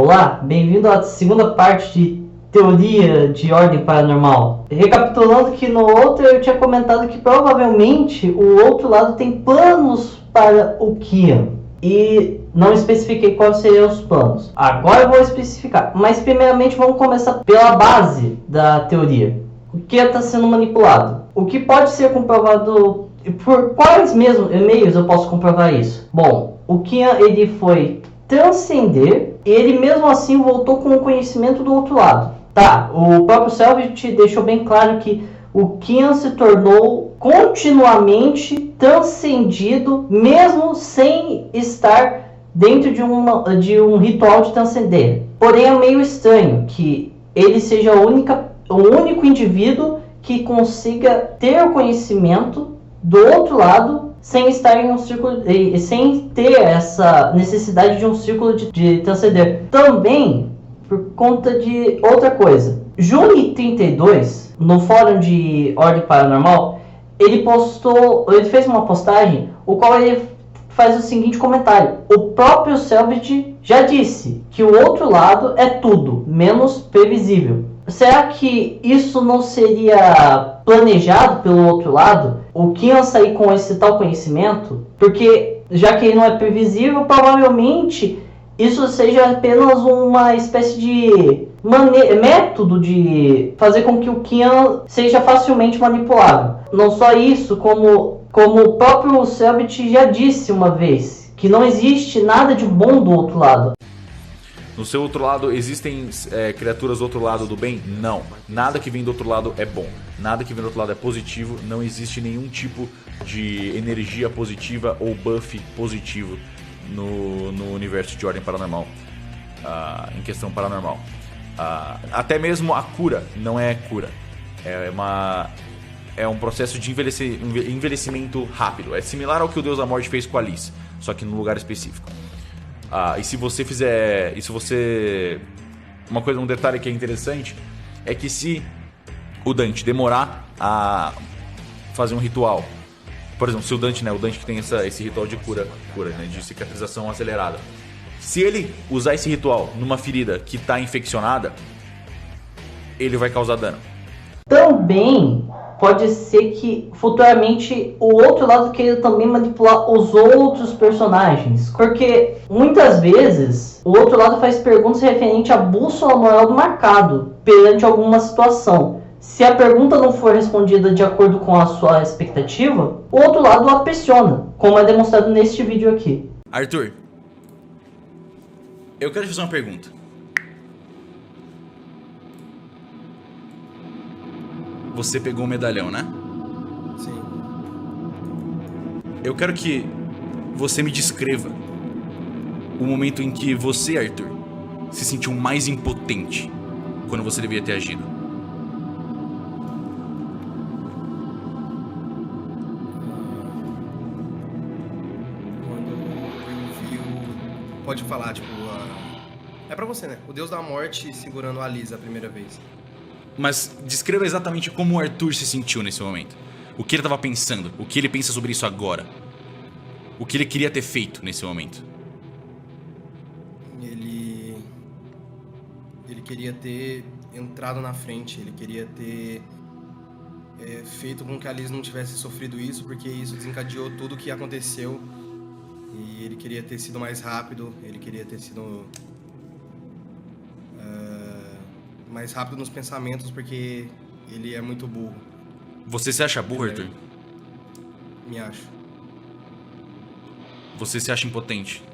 Olá, bem-vindo à segunda parte de Teoria de Ordem Paranormal. Recapitulando que no outro eu tinha comentado que provavelmente o outro lado tem planos para o Kian. E não especifiquei quais seriam os planos. Agora eu vou especificar. Mas primeiramente vamos começar pela base da teoria. O Kian está sendo manipulado. O que pode ser comprovado... Por quais mesmo meios eu posso comprovar isso? Bom, o Kian ele foi transcender, ele mesmo assim voltou com o conhecimento do outro lado. Tá, o próprio Selvit deixou bem claro que o Kian se tornou continuamente transcendido, mesmo sem estar dentro de um ritual de transcender. Porém é meio estranho que ele seja o único indivíduo que consiga ter o conhecimento do outro lado sem estar em um círculo, sem ter essa necessidade de um círculo de transcender. Também por conta de outra coisa. Juni 32, no fórum de Ordem Paranormal, ele fez uma postagem, o qual ele faz o seguinte comentário: o próprio Selbit já disse que o outro lado é tudo menos previsível. Será que isso não seria planejado pelo outro lado? O Kian sair com esse tal conhecimento? Porque, já que ele não é previsível, provavelmente isso seja apenas uma espécie de método de fazer com que o Kian seja facilmente manipulável. Não só isso, como o próprio Selbit já disse uma vez, que não existe nada de bom do outro lado. No seu outro lado, existem criaturas do outro lado do bem? Não. Nada que vem do outro lado é bom. Nada que vem do outro lado é positivo. Não existe nenhum tipo de energia positiva ou buff positivo no universo de Ordem Paranormal. Em questão paranormal. Até mesmo a cura não é cura. É um processo de envelhecimento rápido. É similar ao que o Deus da Morte fez com Alice, só que num lugar específico. E se você fizer... Um detalhe que é interessante é que se o Dante demorar a fazer um ritual, por exemplo, se o Dante, o Dante que tem esse ritual de cura, né, de cicatrização acelerada, se ele usar esse ritual numa ferida que está infeccionada, ele vai causar dano. Também pode ser que futuramente o outro lado queira também manipular os outros personagens. Porque muitas vezes o outro lado faz perguntas referentes à bússola moral do marcado perante alguma situação. Se a pergunta não for respondida de acordo com a sua expectativa, o outro lado a pressiona, como é demonstrado neste vídeo aqui. Arthur, eu quero te fazer uma pergunta. Você pegou o medalhão, né? Sim. Eu quero que você me descreva o momento em que você, Arthur, se sentiu mais impotente quando você devia ter agido. Quando eu vi o... Pode falar, tipo... É pra você, né? O Deus da Morte segurando a Lisa a primeira vez. Mas descreva exatamente como o Arthur se sentiu nesse momento. O que ele estava pensando, o que ele pensa sobre isso agora. O que ele queria ter feito nesse momento. Ele queria ter entrado na frente, ele queria ter feito com que a Liz não tivesse sofrido isso, porque isso desencadeou tudo o que aconteceu. E ele queria ter sido mais rápido, ele queria ter sido mais rápido nos pensamentos, porque ele é muito burro. Você se acha burro, Arthur? Me acho. Você se acha impotente?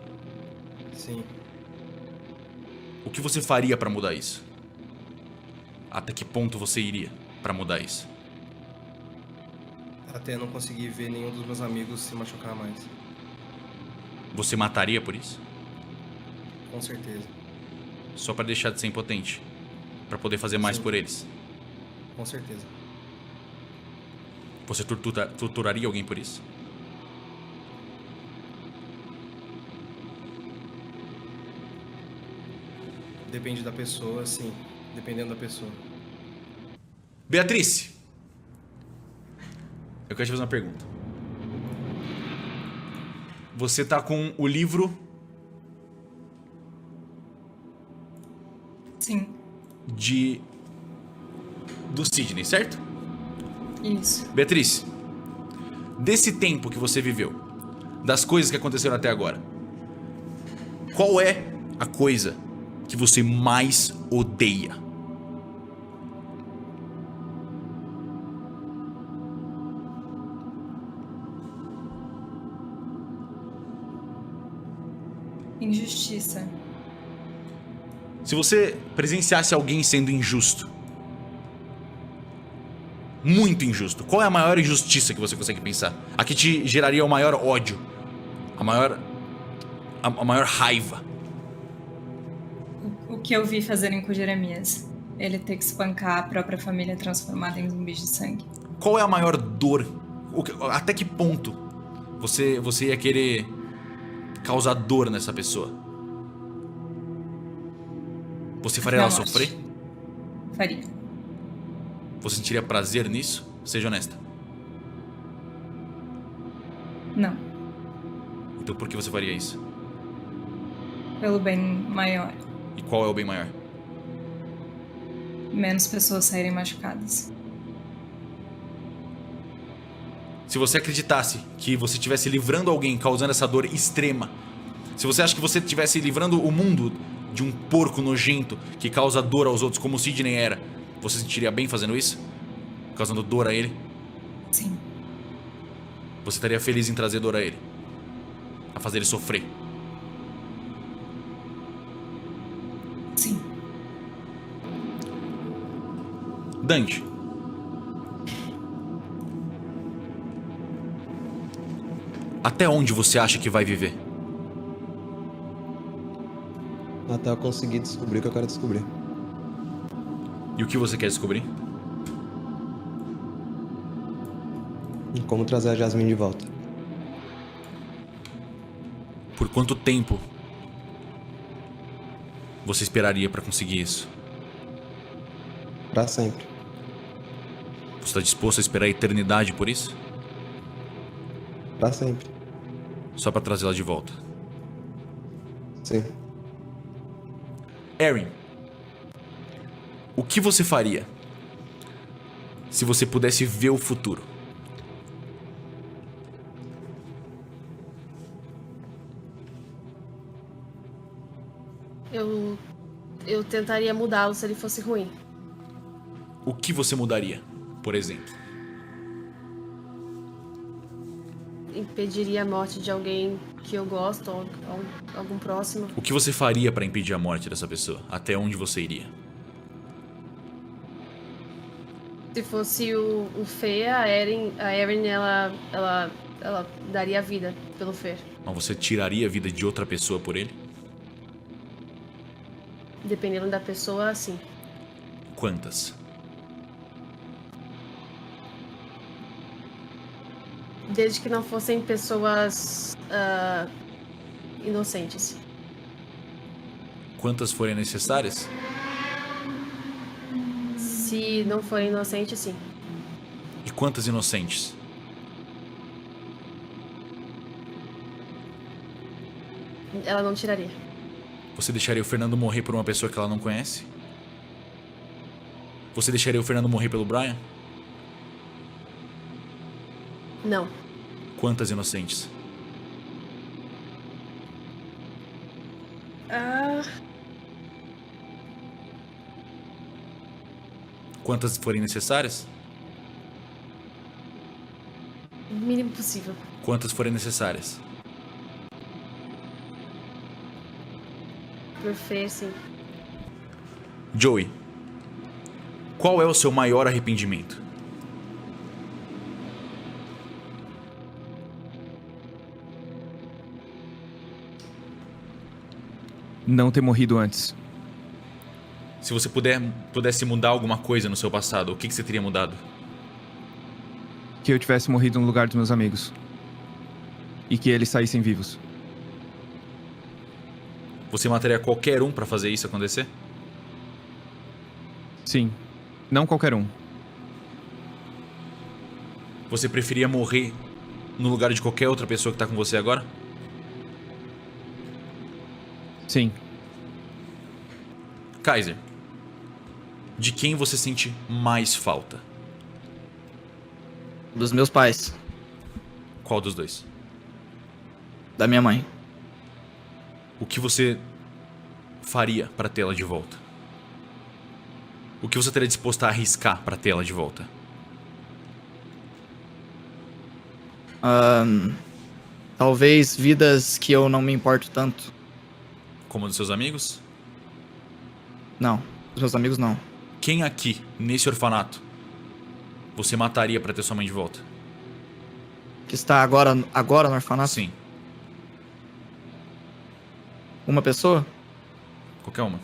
Sim. O que você faria pra mudar isso? Até que ponto você iria pra mudar isso? Até não conseguir ver nenhum dos meus amigos se machucar mais. Você mataria por isso? Com certeza. Só pra deixar de ser impotente? Pra poder fazer mais Sim. por eles? Com certeza. Você torturaria alguém por isso? Depende da pessoa, sim. Dependendo da pessoa. Beatriz! Eu quero te fazer uma pergunta. Você tá com o livro Sim, do Sidney, certo? isso. Beatriz, desse tempo que você viveu, das coisas que aconteceram até agora, qual é a coisa que você mais odeia? Injustiça. Se você presenciasse alguém sendo injusto, muito injusto, qual é a maior injustiça que você consegue pensar? A que te geraria o maior ódio, a maior raiva? O que eu vi fazerem com o Jeremias. Ele ter que espancar a própria família transformada em zumbis de sangue. Qual é a maior dor? Até que ponto você ia querer causar dor nessa pessoa? Você faria ela sofrer? Faria. Você sentiria prazer nisso? Seja honesta. Não. Então por que você faria isso? Pelo bem maior. E qual é o bem maior? Menos pessoas saírem machucadas. Se você acreditasse que você estivesse livrando alguém, causando essa dor extrema, se você acha que você estivesse livrando o mundo de um porco nojento que causa dor aos outros, como o Sidney era, você se sentiria bem fazendo isso? Causando dor a ele? Sim. Você estaria feliz em trazer dor a ele? A fazer ele sofrer? Sim. Dante, até onde você acha que vai viver? Até eu conseguir descobrir o que eu quero descobrir. E o que você quer descobrir? E como trazer a Jasmine de volta. Por quanto tempo você esperaria pra conseguir isso? Pra sempre. Você está disposto a esperar a eternidade por isso? Pra sempre. Só pra trazê-la de volta? Sim. Erin, o que você faria se você pudesse ver o futuro? Eu tentaria mudá-lo se ele fosse ruim. O que você mudaria, por exemplo? Impediria a morte de alguém que eu gosto, ou algum próximo. O que você faria pra impedir a morte dessa pessoa? Até onde você iria? Se fosse o Fê, a Erin ela daria a vida pelo Fê. Mas você tiraria a vida de outra pessoa por ele? Dependendo da pessoa, sim. Quantas? Desde que não fossem pessoas inocentes. Quantas forem necessárias? Se não forem inocentes, sim. E quantas inocentes? Ela não tiraria. Você deixaria o Fernando morrer por uma pessoa que ela não conhece? Você deixaria o Fernando morrer pelo Brian? Não. Quantas inocentes? Quantas forem necessárias? O mínimo possível. Quantas forem necessárias? Por Fê, sim. Joey, qual é o seu maior arrependimento? Não ter morrido antes. Se você pudesse mudar alguma coisa no seu passado, o que você teria mudado? Que eu tivesse morrido no lugar dos meus amigos. E que eles saíssem vivos. Você mataria qualquer um pra fazer isso acontecer? Sim. Não qualquer um. Você preferia morrer no lugar de qualquer outra pessoa que tá com você agora? Sim. Kaiser, De quem você sente mais falta? Dos meus pais. Qual dos dois? Da minha mãe. O que você faria para tê-la de volta? O que você estaria disposto a arriscar para tê-la de volta? Talvez vidas que eu não me importo tanto. Como dos seus amigos? Não, dos meus amigos não. Quem aqui, nesse orfanato, você mataria para ter sua mãe de volta? Que está agora no orfanato? Sim. Uma pessoa? Qualquer uma.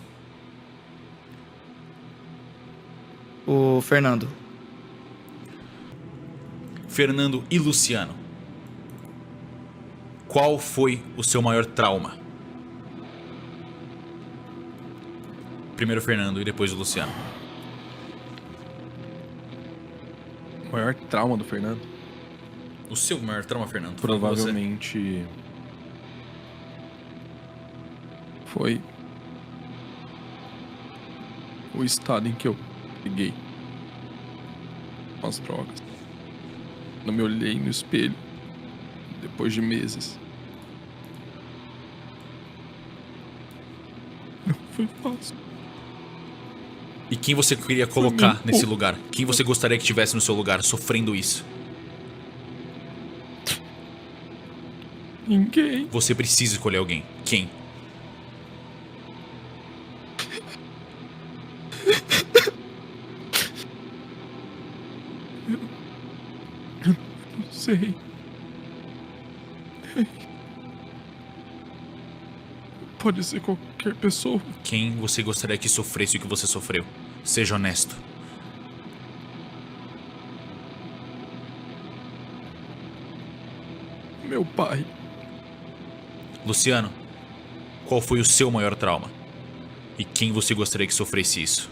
O Fernando. Fernando e Luciano. Qual foi o seu maior trauma? Primeiro o Fernando e depois o Luciano. O maior trauma do Fernando? O seu maior trauma, Fernando? Provavelmente... foi... o estado em que eu peguei com as drogas. Não me olhei no espelho depois de meses. Não foi fácil. E quem você queria colocar nesse lugar? Quem você gostaria que estivesse no seu lugar sofrendo isso? Ninguém. Você precisa escolher alguém. Quem? Eu não sei. Pode ser qualquer pessoa. Quem você gostaria que sofresse o que você sofreu? Seja honesto. Meu pai. Luciano, qual foi o seu maior trauma? E quem você gostaria que sofresse isso?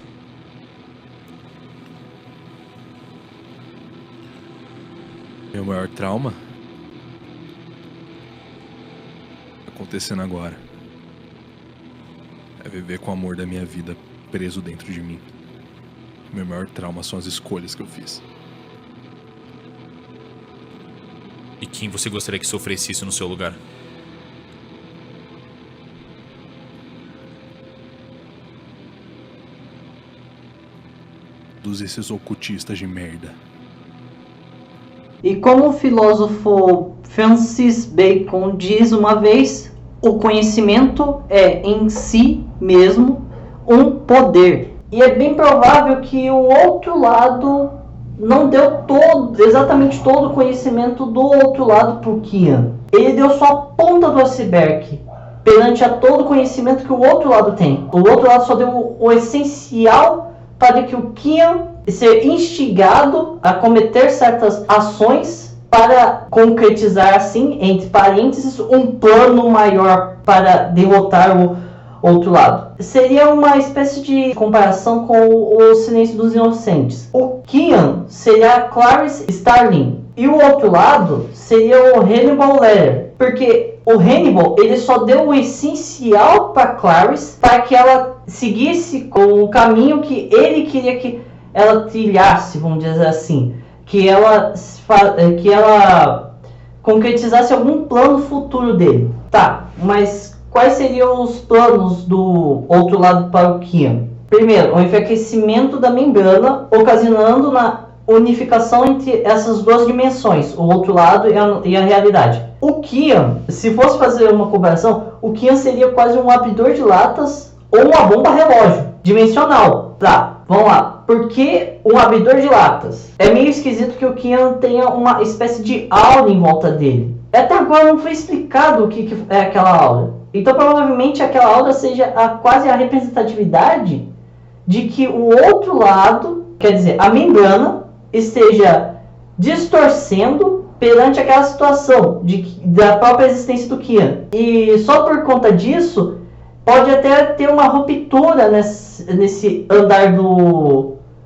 Meu maior trauma? Acontecendo agora. É viver com o amor da minha vida preso dentro de mim. Meu maior trauma são as escolhas que eu fiz. E quem você gostaria que sofresse isso no seu lugar? Todos esses ocultistas de merda. E como o filósofo Francis Bacon diz uma vez, o conhecimento é em si mesmo um poder. E é bem provável que o outro lado não deu exatamente todo o conhecimento do outro lado para o Kian. Ele deu só a ponta do iceberg perante a todo o conhecimento que o outro lado tem. O outro lado só deu o essencial para que o Kian ser instigado a cometer certas ações para concretizar, assim, entre parênteses, um plano maior para derrotar o outro lado. Seria uma espécie de comparação com o Silêncio dos Inocentes. O Kian seria a Clarice Starling e o outro lado seria o Hannibal Lecter, porque o Hannibal ele só deu o essencial para Clarice para que ela seguisse com o caminho que ele queria que ela trilhasse, vamos dizer assim, que ela concretizasse algum plano futuro dele. Tá, mas quais seriam os planos do outro lado para o Kian? Primeiro, o enfraquecimento da membrana, ocasionando na unificação entre essas duas dimensões, o outro lado e a realidade. O Kian, se fosse fazer uma comparação, o Kian seria quase um abridor de latas ou uma bomba relógio dimensional. Tá, vamos lá. Por que um abridor de latas? É meio esquisito que o Kian tenha uma espécie de aura em volta dele. Até agora não foi explicado o que é aquela aura. Então provavelmente aquela aura seja quase a representatividade de que o outro lado, quer dizer, a membrana, esteja distorcendo perante aquela situação da própria existência do Kian. E só por conta disso, pode até ter uma ruptura nesse andar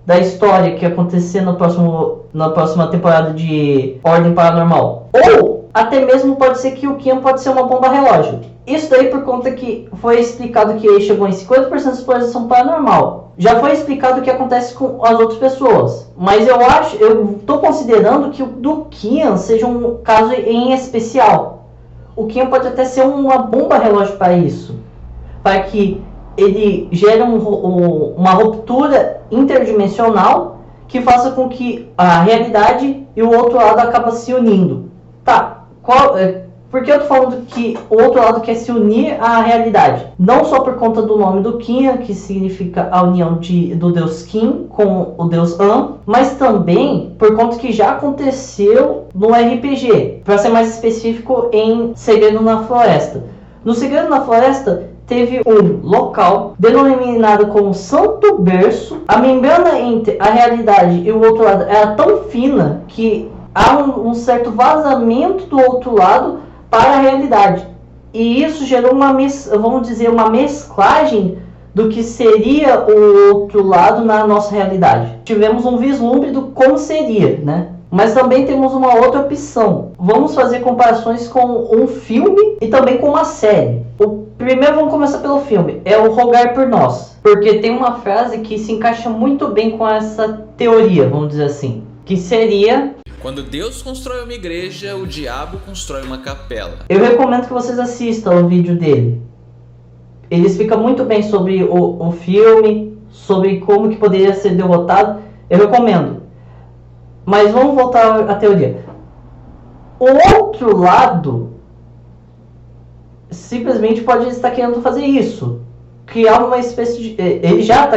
da história que acontecer na próxima temporada de Ordem Paranormal. Ou até mesmo pode ser que o Kian pode ser uma bomba relógio. Isso daí por conta que foi explicado que ele chegou em 50% de exposição paranormal. Já foi explicado o que acontece com as outras pessoas. Mas eu tô considerando que o do Kian seja um caso em especial. O Kian pode até ser uma bomba relógio para isso. Para que ele gere uma ruptura interdimensional que faça com que a realidade e o outro lado acabem se unindo. Tá, por que eu tô falando que o outro lado quer se unir à realidade? Não só por conta do nome do Kian, que significa a união do deus Kim com o deus An, mas também por conta que já aconteceu no RPG. Para ser mais específico, em Segredo na Floresta. No Segredo na Floresta, teve um local denominado como Santo Berço. A membrana entre a realidade e o outro lado era tão fina que há um certo vazamento do outro lado para a realidade. E isso gerou uma mesclagem do que seria o outro lado na nossa realidade. Tivemos um vislumbre do como seria, né? Mas também temos uma outra opção. Vamos fazer comparações com um filme e também com uma série. Primeiro vamos começar pelo filme. É o Rogar por Nós. Porque tem uma frase que se encaixa muito bem com essa teoria, vamos dizer assim. Que seria: quando Deus constrói uma igreja, o diabo constrói uma capela. Eu recomendo que vocês assistam o vídeo dele. Ele explica muito bem sobre o filme, sobre como que poderia ser derrotado. Eu recomendo. Mas vamos voltar à teoria. O outro lado simplesmente pode estar querendo fazer isso. Criar uma espécie de... Ele já tá...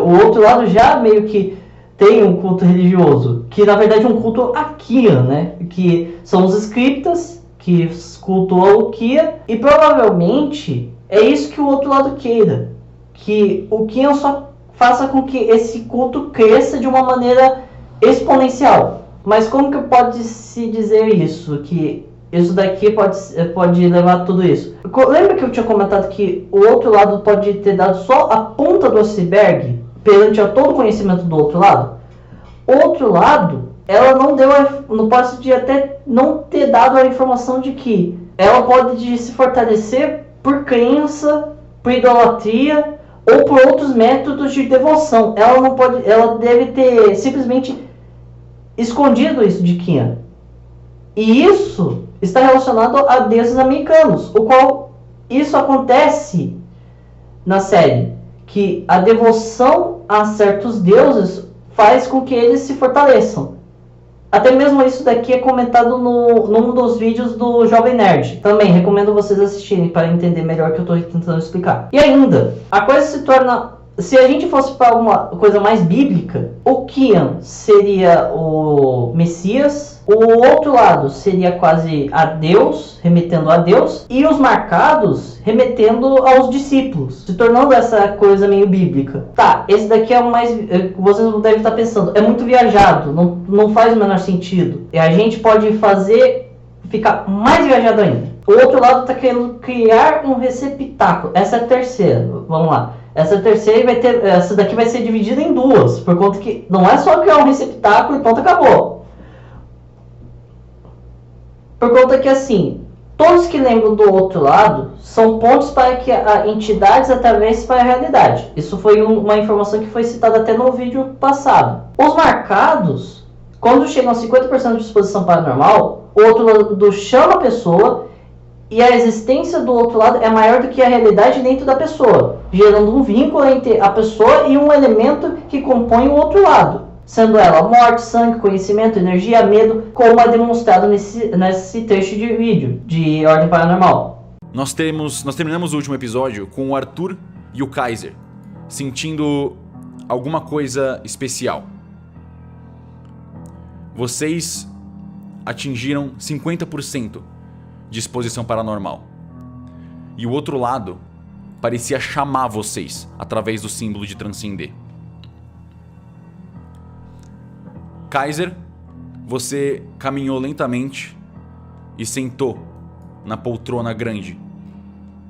O outro lado já meio que tem um culto religioso. Que na verdade é um culto a Kian, né? Que são os scriptas que cultuam o Kian. E provavelmente é isso que o outro lado queira. Que o Kian só faça com que esse culto cresça de uma maneira exponencial. Mas como que pode se dizer isso? Que isso daqui pode levar a tudo isso. Lembra que eu tinha comentado que o outro lado pode ter dado só a ponta do iceberg perante a todo o conhecimento do outro lado? O outro lado, ela não pode até não ter dado a informação de que ela pode se fortalecer por crença, por idolatria ou por outros métodos de devoção. Ela deve ter simplesmente escondido isso de Kian. E isso está relacionado a deuses americanos, o qual isso acontece na série, que a devoção a certos deuses faz com que eles se fortaleçam. Até mesmo isso daqui é comentado num dos vídeos do Jovem Nerd. Também recomendo vocês assistirem para entender melhor o que eu estou tentando explicar. E ainda, a coisa se torna... Se a gente fosse para uma coisa mais bíblica, o Kian seria o Messias, o outro lado seria quase a Deus, remetendo a Deus, e os marcados remetendo aos discípulos, se tornando essa coisa meio bíblica. Tá, esse daqui é o mais... Vocês devem estar pensando, é muito viajado, não faz o menor sentido. E a gente pode ficar mais viajado ainda. O outro lado está querendo criar um receptáculo. Essa é a terceira, vamos lá. Essa terceira essa daqui vai ser dividida em duas, por conta que não é só criar um receptáculo e pronto, acabou. Por conta que assim, todos que lembram do outro lado são pontos para que a entidades atravessem para a realidade. Isso foi uma informação que foi citada até no vídeo passado. Os marcados, quando chegam a 50% de exposição paranormal, o outro lado chama a pessoa e a existência do outro lado é maior do que a realidade dentro da pessoa, gerando um vínculo entre a pessoa e um elemento que compõe o outro lado, sendo ela morte, sangue, conhecimento, energia, medo, como é demonstrado nesse trecho de vídeo de Ordem Paranormal. Nós terminamos o último episódio com o Arthur e o Kaiser sentindo alguma coisa especial. Vocês atingiram 50% de exposição paranormal. E o outro lado parecia chamar vocês através do símbolo de transcender. Kaiser, você caminhou lentamente e sentou na poltrona grande,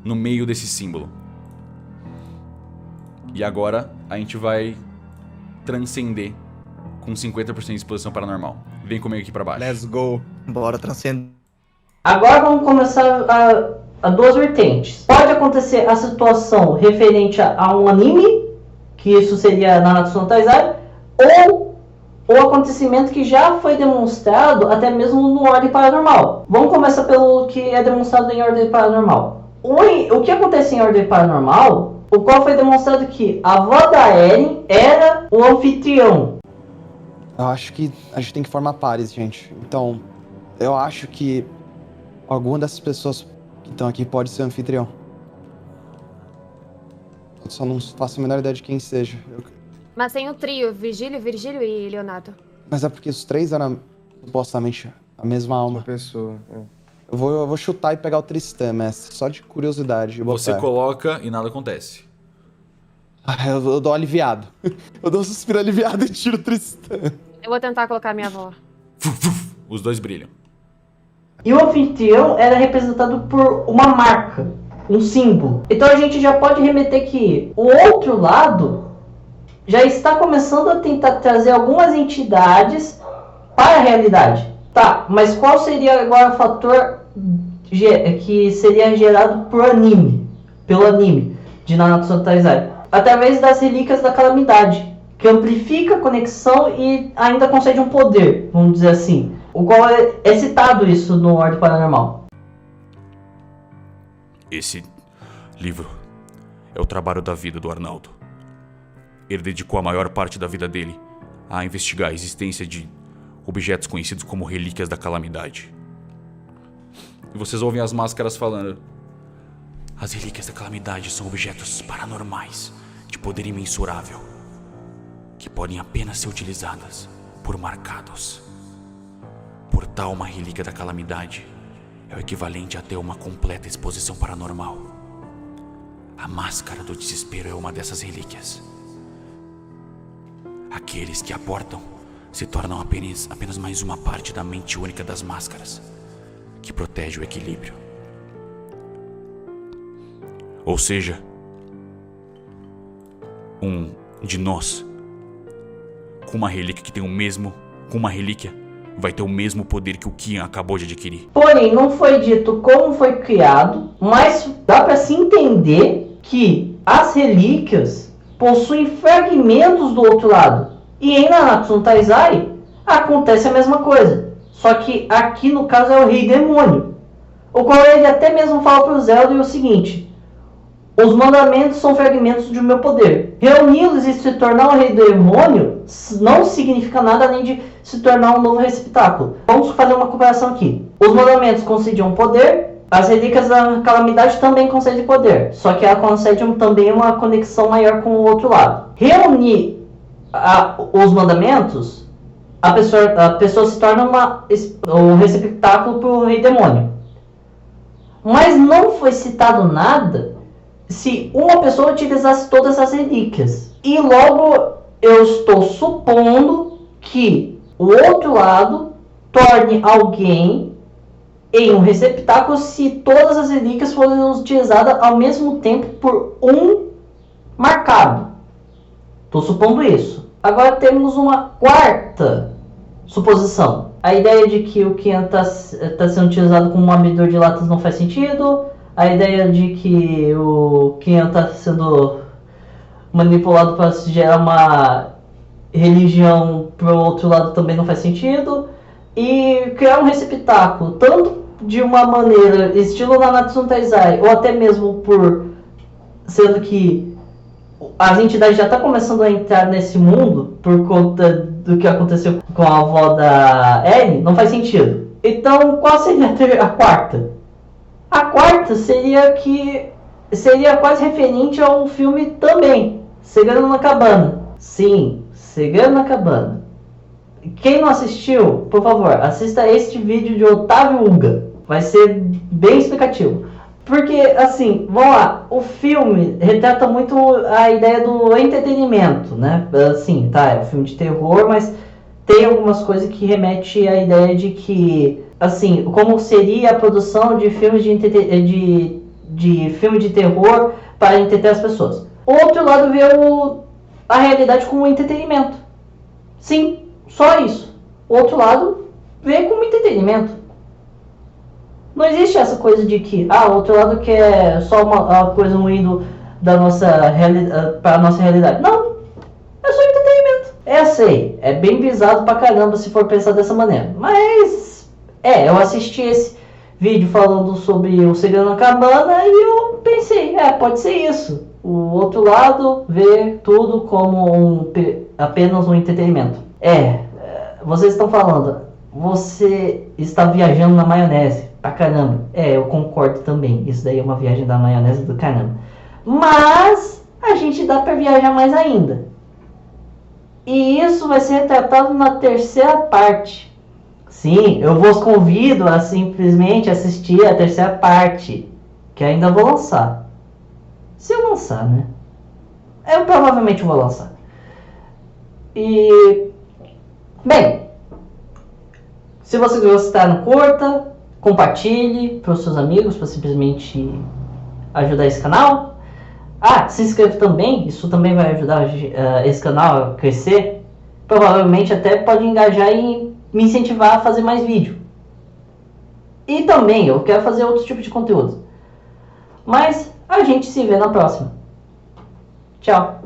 no meio desse símbolo. E agora a gente vai transcender com 50% de exposição paranormal. Vem comigo aqui pra baixo. Let's go. Bora transcender. Agora vamos começar a duas vertentes. Pode acontecer a situação referente a um anime, que isso seria Nanatsu no Taizai, ou o acontecimento que já foi demonstrado até mesmo no Ordem Paranormal. Vamos começar pelo que é demonstrado em Ordem Paranormal. O que acontece em Ordem Paranormal, o qual foi demonstrado que a avó da Eren era o anfitrião. Eu acho que a gente tem que formar pares, gente. Então, eu acho que alguma dessas pessoas que estão aqui pode ser anfitrião. Eu só não faço a menor ideia de quem seja. Mas tem o trio, Virgílio e Leonardo. Mas é porque os três eram supostamente a mesma alma. Uma pessoa. Eu vou chutar e pegar o Tristan, mestre. Só de curiosidade. Você coloca e nada acontece. Eu dou um aliviado. Eu dou um suspiro aliviado e tiro o Tristan. Eu vou tentar colocar minha avó. Os dois brilham. E o anfitrião era representado por uma marca, um símbolo. Então a gente já pode remeter que o outro lado já está começando a tentar trazer algumas entidades para a realidade. Tá, mas qual seria agora o fator que seria gerado pelo anime de Nanatsu no Taizai? Através das relíquias da calamidade, que amplifica a conexão e ainda concede um poder, vamos dizer assim. O qual é citado isso no Ordem Paranormal. Esse livro é o trabalho da vida do Arnaldo. Ele dedicou a maior parte da vida dele a investigar a existência de objetos conhecidos como relíquias da calamidade. E vocês ouvem as máscaras falando: as relíquias da calamidade são objetos paranormais de poder imensurável que podem apenas ser utilizadas por marcados. Por tal, uma relíquia da calamidade é o equivalente a ter uma completa exposição paranormal. A máscara do desespero é uma dessas relíquias. Aqueles que a portam se tornam apenas mais uma parte da mente única das máscaras, que protege o equilíbrio. Ou seja, um de nós, com uma relíquia que tem o mesmo, com uma relíquia, vai ter o mesmo poder que o Kian acabou de adquirir. Porém, não foi dito como foi criado, mas dá para se entender que as relíquias possuem fragmentos do outro lado. E em Nanatsu no Taizai acontece a mesma coisa. Só que aqui no caso é o Rei Demônio, o qual ele até mesmo fala para o Zelda o seguinte: os mandamentos são fragmentos do meu poder. Reuni-los e se tornar o Rei Demônio não significa nada além de se tornar um novo receptáculo. Vamos fazer uma comparação aqui. Os mandamentos concediam poder, as relíquias da calamidade também concedem poder, só que ela concede também uma conexão maior com o outro lado. Reunir os mandamentos, a pessoa se torna um receptáculo para o Rei Demônio. Mas não foi citado nada se uma pessoa utilizasse todas as relíquias. E logo eu estou supondo que o outro lado torne alguém em um receptáculo se todas as relíquias forem utilizadas ao mesmo tempo por um marcado. Estou supondo isso. Agora temos uma quarta suposição. A ideia de que o Kian está sendo utilizado como um abridor de latas não faz sentido. A ideia de que o Kian está sendo manipulado para gerar uma religião para o outro lado também não faz sentido. E criar um receptáculo, tanto de uma maneira estilo Nanatsu no Taizai, ou até mesmo por sendo que as entidades já estão começando a entrar nesse mundo por conta do que aconteceu com a avó da Eren, não faz sentido. Então, qual seria a quarta? A quarta seria quase referente ao filme também, Segredo na Cabana. Sim, Segredo na Cabana. Quem não assistiu, por favor, assista este vídeo de Otávio Uga. Vai ser bem explicativo. Porque, assim, vamos lá, o filme retrata muito a ideia do entretenimento, né? Assim, tá, é um filme de terror, mas tem algumas coisas que remetem à ideia de que, assim, como seria a produção de filmes de filme de terror para entreter as pessoas. O outro lado vê a realidade como entretenimento. Sim, só isso. O outro lado vê como entretenimento. Não existe essa coisa de que, o outro lado quer só uma coisa ruim da nossa para a nossa realidade. Não, é só entretenimento. Sei, é bem bizarro pra caramba se for pensar dessa maneira. Mas, eu assisti esse vídeo falando sobre o Segredo na Cabana e eu pensei, pode ser isso. O outro lado vê tudo como apenas um entretenimento. Vocês estão falando, você está viajando na maionese pra caramba. Eu concordo também, isso daí é uma viagem da maionese do caramba. Mas a gente dá pra viajar mais ainda. E isso vai ser retratado na terceira parte. Sim, eu vos convido a simplesmente assistir a terceira parte, que ainda vou lançar. Se eu lançar, né? Eu provavelmente vou lançar. E... bem, se vocês gostaram, curta, compartilhe para os seus amigos, para simplesmente ajudar esse canal. Se inscreva também, isso também vai ajudar esse canal a crescer. Provavelmente até pode engajar e me incentivar a fazer mais vídeo. E também eu quero fazer outros tipos de conteúdo. Mas a gente se vê na próxima. Tchau.